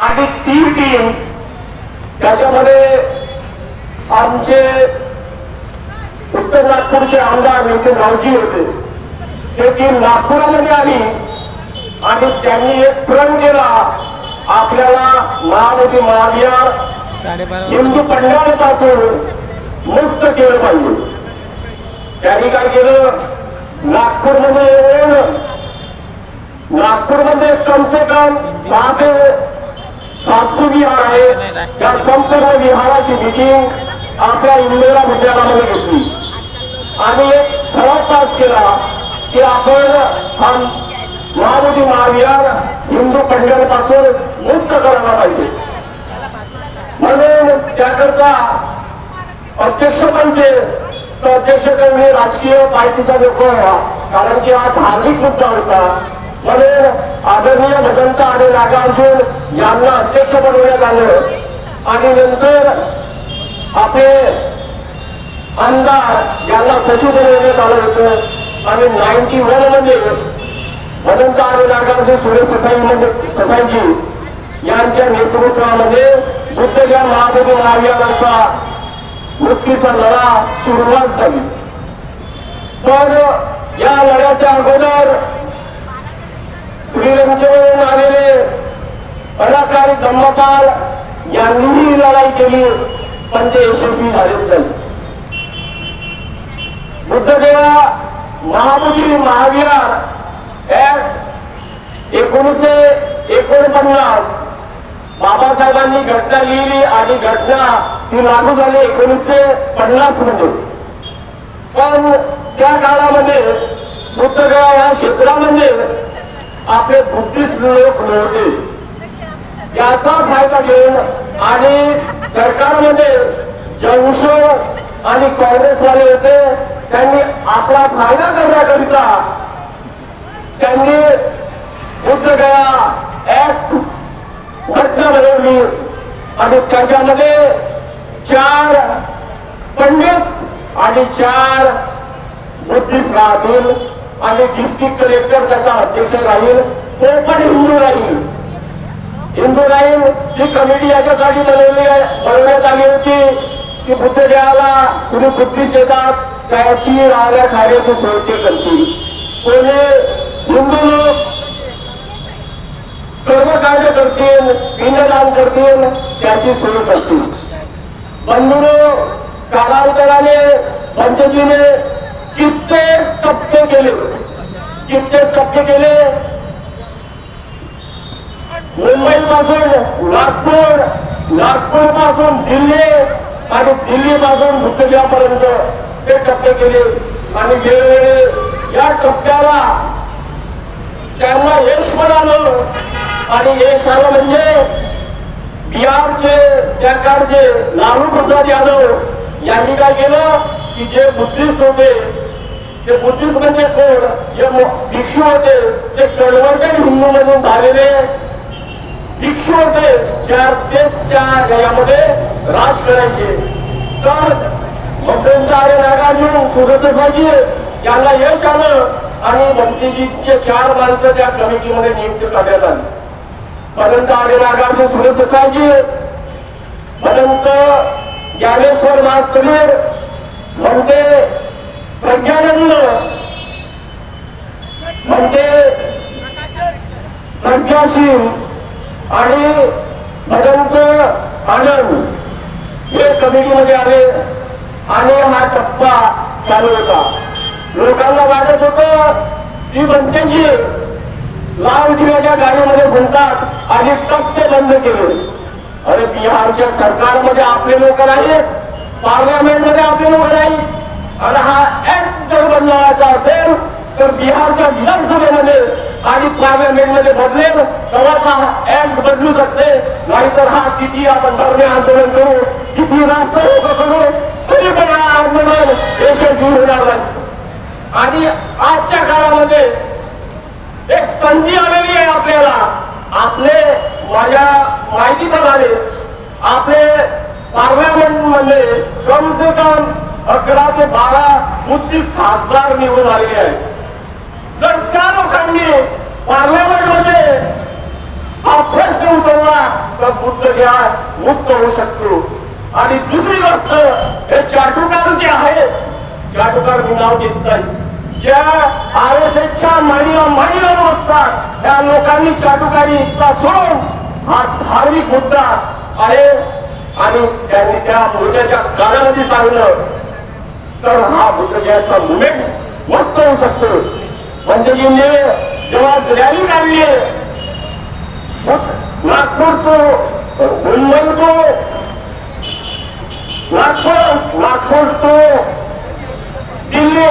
आणि ती टीम त्याच्यामध्ये आमचे उत्तर नागपूरचे आमदार नितीन राऊजी होते. ते टीम नागपुरामध्ये आली आणि त्यांनी एक प्रण केला, आपल्याला महामोदी महाविहार हिंदू पंढरपासून मुक्त केलं पाहिजे. त्यांनी काय केलं, नागपूरमध्ये कम से कम 600 ते 700 विहार आहे. त्या संपूर्ण विहाराची मीटिंग आपल्या इंदिरा विद्यालयामध्ये घेतली आणि एक ठराव पास केला की आपण महामोदी महाविहार हिंदू पंढरपासून मुक्त करायला पाहिजे. म्हणून त्याकरता अध्यक्षपंचे अध्यक्षपदी राजकीय पार्टीचा नको व्हावा, कारण की हा धार्मिक मुद्दा होता. म्हणून आदरणीय भगवंत आणि नागार्जुन यांना अध्यक्ष बनवण्यात आलं आणि नंतर आपले आमदार यांना सचिव बनवण्यात आलं होतं आणि 91 मध्ये भगवंत आणि नागार्जुन सुरेश ससाईजी यांच्या नेतृत्वामध्ये बुद्धज्ञान महामोदी महाविहाराचा मुक्तीचा लढा सुरुवात झाली. पण या लढ्याच्या अगोदर श्रीलंकेवरून आलेले अनाकारी धम्मपाल यांनीही लढाई केली, पण ते यशस्वी झालेच नाही. बुद्धदेवा महामोदी महाविहार ऍक्ट 1949 बाबासाहेबांनी घटना लिहिली आणि घटना ही लागू झाली 1950 मध्ये. पण त्या काळामध्ये बुद्धगया या क्षेत्रामध्ये आपले बुद्धिस्ट लोक नव्हते. याचा फायदा घेऊन आणि सरकारमध्ये जंश आणि काँग्रेसवाले होते, त्यांनी आपला फायदा करण्याकरिता त्यांनी बुद्धगया ऍक्ट घटना बनवली आणि त्याच्यामध्ये 4 पंडित आणि 4 बुद्धिस्ट राहतील आणि डिस्ट्रिक्ट कलेक्टर त्याचा अध्यक्ष राहील, तो पण हिंदू राहील. ही कमिटी याच्यासाठी बनवण्यात आली होती की बुद्धदेवाला कुणी बुद्धिस्ट येतात त्याची राहण्या खाण्याची सोय ते करतील. कोणी हिंदू लोक कर्मकांड करतील, पिंडदान करतील, त्याची सोय करतील. बंधुरो, कालांतराने पंचजीने कित्येक टप्पे केले. मुंबई पासून नागपूर पासून दिल्ली आणि दिल्ली पासून बुद्धगयापर्यंत ते टप्पे केले आणि वेळोवेळी या टप्प्याला त्यांना यश मिळालं. आणि यश आलं म्हणजे बिहारचे त्या काळचे लालू प्रसाद यादव यांनी काय केलं की जे बुद्धिस्ट होते, ते बुद्धिस्ट म्हणजे कोण, जे भिक्षू होते ते कन्व्हर्टेड हिंदू मधून झालेले भिक्षू होते, त्या यामध्ये राज करायचे. तर भगवंत आणि नागार्जुन सुरसभाजी यांना यश आलं आणि भक्तीजीचे 4 माणसं त्या कमिटीमध्ये नियुक्त करण्यात आली. भगवंत आणि नागार्जुन सुरसभाजी, भगवंत ज्ञानेश्वर मास्तरीर, म्हणते प्रज्ञानंद, म्हणते प्रज्ञाशील आणि भगवंत आनंद हे कमिटीमध्ये आले आणि हा टप्पा चालू होता. लोकांना वाटत होतं की म्हणते की लाल दिव्याच्या गाडीमध्ये घुमतात आणि टप्पे बंद केले. अरे बिहारच्या सरकारमध्ये आपले लोक नाहीत, पार्लमेंटमध्ये आपले लोक नाही, आणि हा ऍक्ट जर बनवायचा असेल तर बिहारच्या विधानसभेमध्ये आणि पार्लमेंटमध्ये बदलेल तेव्हाच हा ऍक्ट बदलू शकते. नाहीतर हा किती आपण धरणे आंदोलन करू, किती रास्ता रोको करू, तरी पण हा आंदोलन यशस्वी होणार नाही. आणि आजच्या काळामध्ये एक संधी आलेली आहे आपल्याला. माझ्या माहितीप्रमाणे आपले पार्लमेंटमध्ये कम से कम 11 ते 12 बुद्धिस्ट खासदार निवडून आलेले आहेत. जर त्या लोकांनी पार्लमेंटमध्ये हा प्रश्न उचलला संख्या मुक्त होऊ शकतो. आणि दुसरी गोष्ट हे चाटुकार जे आहे, चाटुकार मी नाव घेत नाही, ज्या RSSच्या माणीला असतात त्या लोकांनी चाटुकारी इतका सोडून हा धार्मिक मुद्दा आहे आणि त्यांनी त्या मुद्द्याच्या कानामध्ये सांगलं तर हा मुद्द्याचा मुवमेंट मुक्त होऊ शकतो. म्हणजे जेव्हा रॅली काढली नागपूर तो मुंबई तो नागपूर तो दिल्ली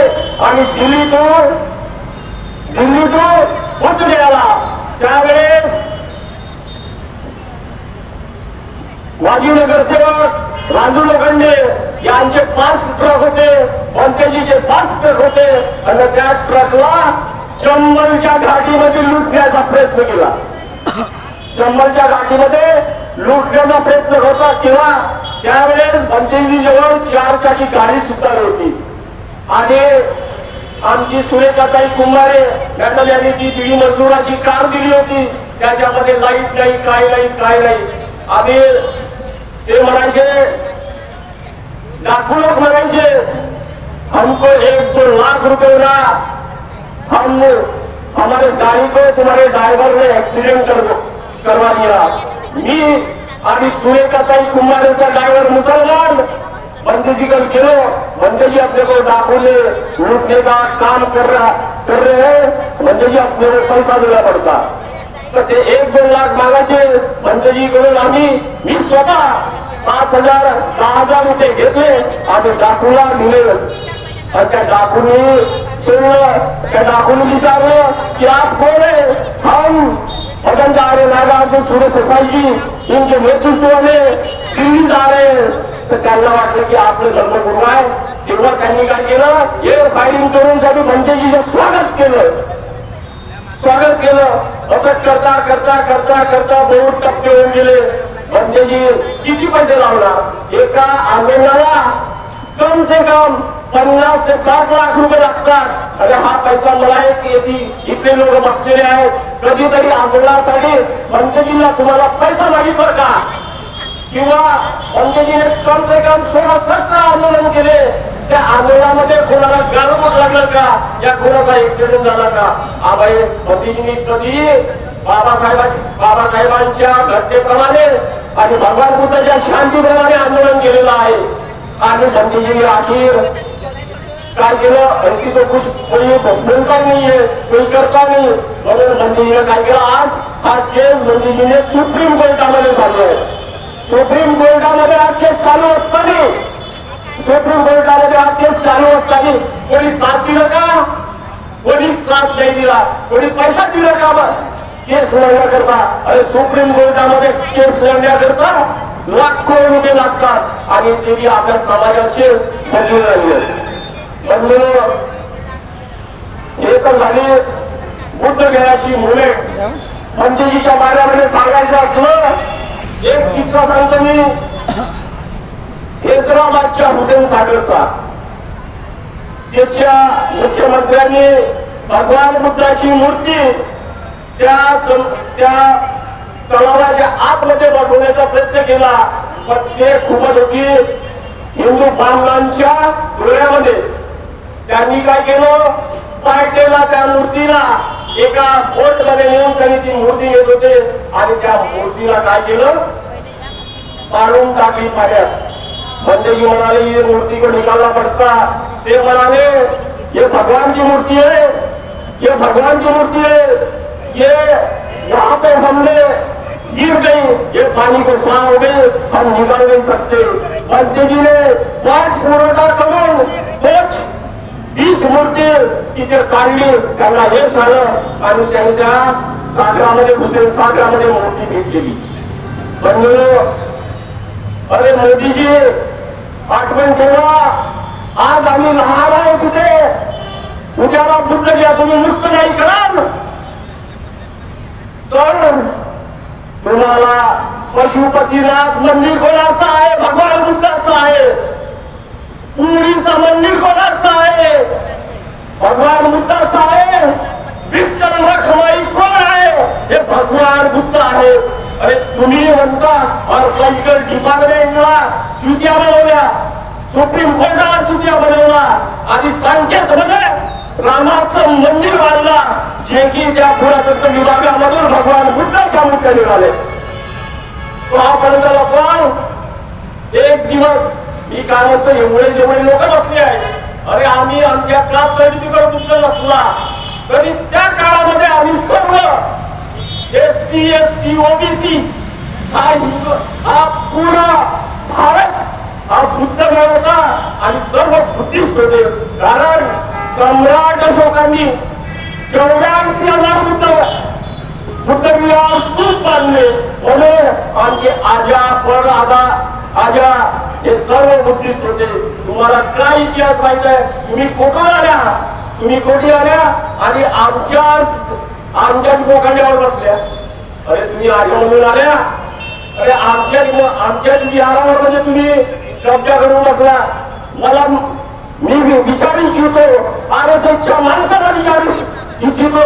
आणि दिल्ली तो बुद्धगयाला, त्यावेळेस माजी नगरसेवक राजू लोखंडे यांचे 5 ट्रक होते, पंकजीचे 5 ट्रक होते आणि त्या ट्रकला चंबलच्या घाटीमध्ये लुटण्याचा प्रयत्न केला. चंबलच्या घाटीमध्ये लुटण्याचा प्रयत्न होता केला. त्यावेळेस पंकजी जवळ 4 चाकी गाडी सुद्धा होती आणि आमची सुरेखाताई कुंभारे मॅडम यांनी ती बिडी मजदुराची कार दिली होती. त्याच्यामध्ये लाईट नाही, काय नाही. आणि ते म्हणायचे, लाखों लोग म्हणायचे हमको 1-2 लाख रुपए ना, हम हमारे गाड़ी को तुम्हारे ड्राइवर ने एक्सीडेंट करवा दिया. मी आणि सुरेखाताई कुंभारेचा ड्राइवर मुसलमान बंदीजीकल गेलो. बंदीजी अपने को डाकू ने लूटने का काम कर रहे हैं. बंदीजी अपने को पैसा देना पड़ता. तर ते 1-2 लाख मागायचे बंदीजी कडून. मी स्वतः 5,000-10,000 रुपये घेतले आणि डाकूला दिले. आणि त्या डाकूने सोडलं. त्या डाकूने विचारलं की आप कोण है? हम मदन जा रहे नागार्जुन सूर्य सोसायटी इनके नेतृत्व में दिल्ली जा रहे. तर त्यांना वाटलं की आपलं धर्मगुरू आहे. तेव्हा त्यांनी काय केलं, एअर फायरिंग करून त्यांनी बंदेजीचं स्वागत केलं. असं करता करता करता करता बहुत टप्पे होऊन गेले. बंदेजी किती पैसे लावणार? एका आंदोलनाला कम से कम 50 ते 60 लाख रुपये लागतात. आणि हा पैसा मला इथले लोक बसलेले आहेत. कधीतरी आंदोलनासाठी बंदेजीला तुम्हाला पैसा मागितलं का? किंवा बंदेजीने कम से कम 16-17 आंदोलन केले. त्या आंदोलनामध्ये कोणाला गालबोट लागलं का? या कोणाचा ऍक्सिडेंट झाला का? आबाई बंदेजींनी कधी बाबासाहेबांच्या घटनेप्रमाणे आणि भगवान बुद्धाच्या शांतीप्रमाणे आंदोलन केलेलं आहे. आणि बंदेजींनी अखेर काय केलं, ऐसी तो कुछ कोई बोलता नहीं है, कोई करता नहीं. म्हणून बंदेजीने काय केलं, आज हा केस बंदेजीने सुप्रीम कोर्टामध्ये चालू सुप्रीम कोर्टामध्ये हा केस चालू असताना कोणी साथ दिलं का? कोणी साथ नाही दिला. कोणी पैसा दिला का? केस लढण्याकरता. अरे सुप्रीम कोर्टामध्ये केस लढण्याकरता लाखो रुपये लागतात आणि ते आपल्या समाजाचे मंजूर राहिले. हे तर झाली बुद्धगयाची मुवमेंट. बंदेजीच्या बाऱ्यामध्ये सांगायचं असलं एक किस्सा सांगतो मी. हैदराबादच्या हुसेन सागरचा, त्याच्या मुख्यमंत्र्यांनी भगवान बुद्धाची मूर्ती त्या तलावाच्या आतमध्ये बसवण्याचा प्रयत्न केला. पण ते खूपच होती हिंदू बांधवांच्या डोळ्यामध्ये. त्यांनी काय केलं, पायटेला त्या मूर्तीला एका बोट मध्ये नेऊन त्यांनी ती मूर्ती घेत होते आणि त्या मूर्तीला काय केलं, पाडून टाकली पाण्यात. बंदेजी म्हणाले ये मूर्ती को निकालना पड़ता. ते म्हणाले ये भगवान की मूर्ति है, ये भगवान की मूर्ति है, ये यहाँ पे हमने गिर गई, ये पानी को स्वाह हो गई, हम निकाल नहीं सकते. बंदेजी ने पाठ पुरवठा करून बीच मूर्ती तिथे काढली. त्यांना यश आलं आणि त्यांनी त्या सागरामध्ये हुसेन सागरामध्ये मूर्ती भेट केली. बंधूंनो, अरे मोदीजी आठवण ठेवा, आज आम्ही लहान आहे तिथे, उद्याला बुद्ध घ्या तुम्ही मुक्त नाही कराल तर तुम्हाला पशुपतीनाथ मंदिर कोणाचं आहे? भगवान बुद्धाचं आहे. पुरीचं मंदिर कोणाचं आहे? भगवान बुद्धाचं आहे. विठ्ठल रखमाई कोण आहे? हे भगवान बुद्ध आहे. अरे तुम्ही म्हणता आर्किओलॉजिकल डिपार्टमेंटला चुत्या बनवल्या, सुप्रीम कोर्टाला चुत्या बनवला आणि सांकेत मध्ये रामाचं मंदिर बांधला, जे की त्या पुरातत्व विभागामधून भगवान बुद्धाच्या मूर्त्या निघाले. तोपर्यंत लोक एक दिवस मी काय म्हणतो, एवढे जेवढे लोक बसले आहेत, अरे आम्ही आमच्या कास्ट सर्टिफिकेट बुद्ध नसला तरी त्या काळामध्ये आम्ही सर्व SC ST OBC हा पूर्ण भारत हा बुद्धमय होता आणि सर्व बुद्धिस्ट होते. कारण सम्राट अशोकांनी 84,000 बुद्ध विहार खूप बांधले, म्हणून आमचे आजा पण आजा हे सर्व बुद्धिस्ट होते. तुम्हाला काय इतिहास माहित आहे? तुम्ही कोठी आल्या आणि आमच्या लोखंड्यावर बसल्या. अरे तुम्ही आर्य म्हणून आल्या, अरे आमच्या विहारावर म्हणजे तुम्ही कब्जा करून बसला. मला मी विचारू इच्छितो, RSSच्या माणसाला विचारू इच्छितो,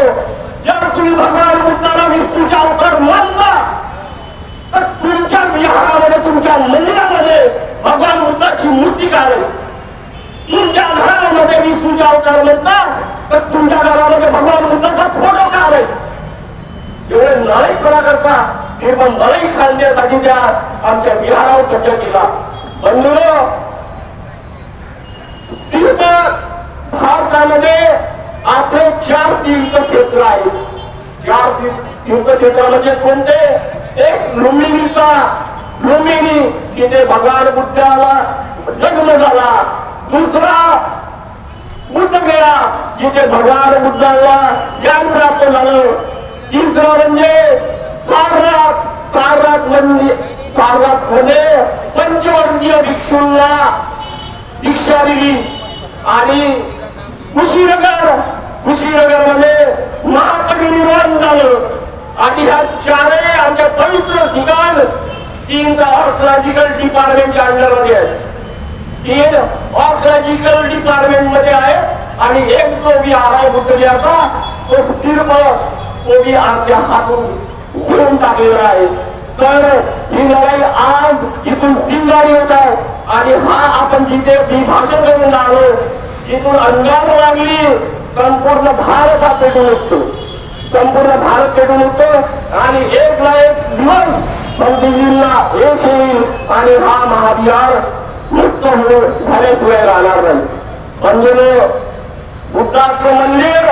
जर तुम्ही भगवान बुद्धाला विष्णूचा अवतार मानता तर तुमच्या विहारामध्ये, तुमच्या मंदिरामध्ये भगवान बुद्धाची मूर्ती का आहे? तुमच्या घरामध्ये विष्णूचा अवतार म्हणता तर तुमच्या घरामध्ये भगवान बुद्धाचा फोटो का आहे? एवढे नालायकपणा करता ते पण मलाई खाण्यासाठी त्या आमच्या विहारावर कब्जा केला. बंधूंनो, सिर्फ भारतामध्ये आपले 4 तीर्थक्षेत्र आहेत. 4 तीर्थक्षेत्र म्हणजे कोणते? एक लुंबिनी, तिथे भगवान बुद्धाला जन्म झाला. दुसरा बुद्धगया, जिथे भगवान बुद्धाला ज्ञान प्राप्त झालं. तिसरं म्हणजे सारनाथ मध्ये पंचवर्गीय भिक्षूंना दीक्षा दिली. आणि कुशीनगर मध्ये महापरिनिर्वाण झालं. आणि ह्या 4 आमच्या पवित्र ठिकाण 3 आर्किओलॉजिकल डिपार्टमेंटच्या अंडरमध्ये आहेत. 3 आर्किओलॉजिकल डिपार्टमेंट मध्ये आहेत आणि एक जो विहार आहे बुद्ध विहारचा, तो सिर्फ आमच्या हातून घेऊन टाकलेला आहे. तर ही लढाई आज इथून जिंगारी होत आहे. आणि हा आपण जिथे भाषण करून आलो, जिथून अंगार लागली, संपूर्ण भारत हा पेटून उठतो, संपूर्ण भारत पेटून उठतो. आणि एक ना एक दिवस दिल्लीला यश येईल आणि हा महाविहार मुक्त झाल्याशिवाय राहणार नाही. म्हणजे बुद्धाचं मंदिर